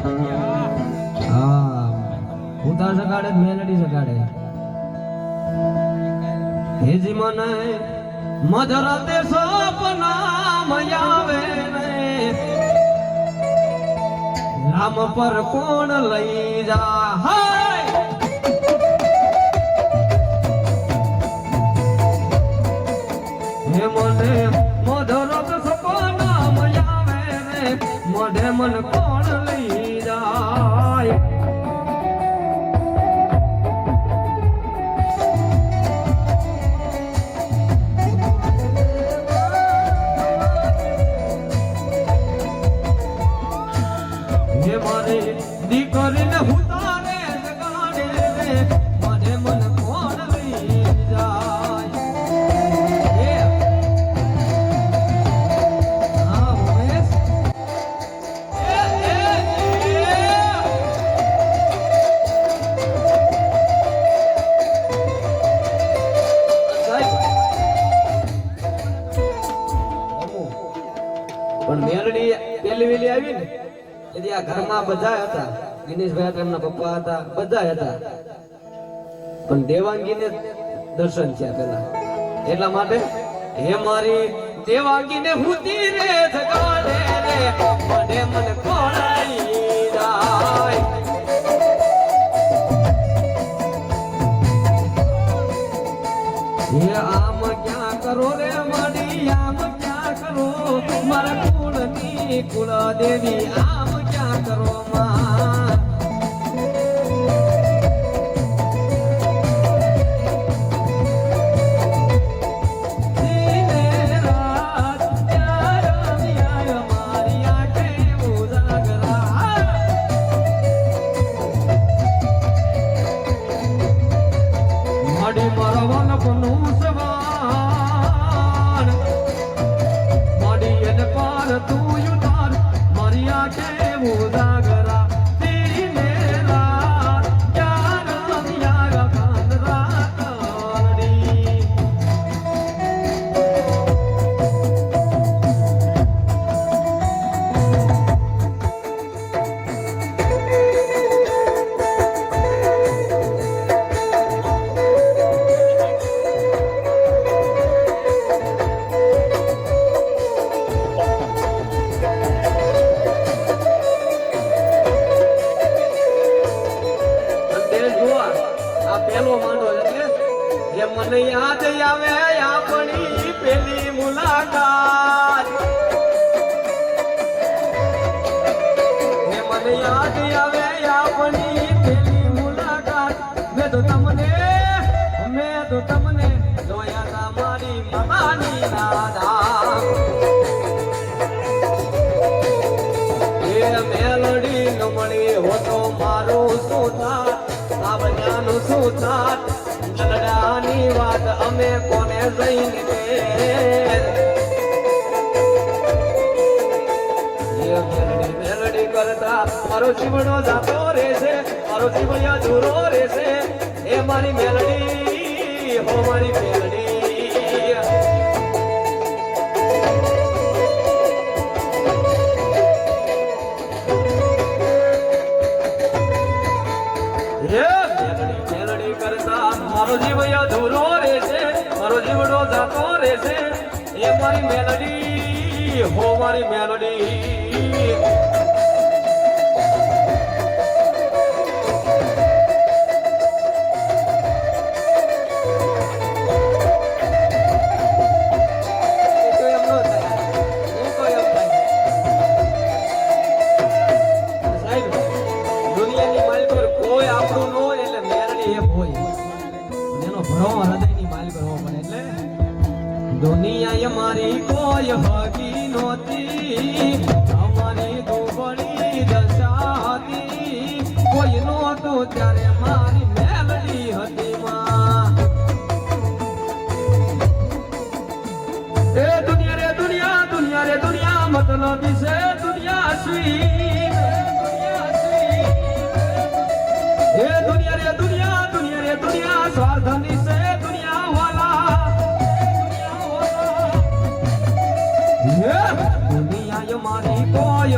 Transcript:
હા ઉતાર સગાડે મેલડી સગાડે હેજી મને મધરાતે સપના આવે રે રામ પર કોણ લઈ જા હાય હે મને મધરાત સપના આવે રે મોઢે મન કોણ લઈ જાય દીકરીને હુતારે જગાડે રે મને મન કોણ લઈ જાય હા ઉમેશ પણ મેલડી પેલી વેલી આવી ને એટલે આ ઘરમાં બધા હતા દિનેશભાઈ હતા એમના પપ્પા હતા બધા હતા પણ દેવાંગીને દર્શન થયા પેલા એટલા માટે હે મારી દેવાંગીને હુતી રે જગાડે રે મને મને કોણ લઈ જાય હે આમ ક્યાં કરો રે માડી આમ ક્યાં કરો મારા કુળની કુળ દેવી આમ ક્યાં કરો માં મને યાદ આવે આપણી પેલી મુલાકાત મને યાદ આવે આપણી પેલી મુલાકાત મેં તો તમને જોયા તા મારી મામાની દાદા એ મેલડી ન મળી હોતો મારું શું થાત આ બધાનું શું થાત લડાની વાત અમે કોને જઈને મેલડી કરતા મારો જીવડો જાતો રહેશે મારો જીવન અધૂરો રહેશે એ મારી મેલડી હો મારી મેલડી મારો જીવ અધૂરો રહેશે મારો જીવડો જાતો રહેશે એ મારી મેલડી હો મારી મેલડી દુનિયાની માલિક કોઈ આપણું ન હોય એટલે મેલડી એ હોય હૃદયની માલ કરવો પડે એટલે દુનિયા મારી કોઈ હકી નહોતી અમારી દુબળી દશા હતી કોઈ નહોતું ત્યારે મારી મેલડી હતી માં એ દુનિયા રે દુનિયા દુનિયા રે દુનિયા મતલબી છે દુનિયા સુઈ એ દુનિયા રે દુનિયા દુનિયા રે દુનિયા સ્વાર્થની છે દુનિયા વાલા દુનિયા મારી કોઈ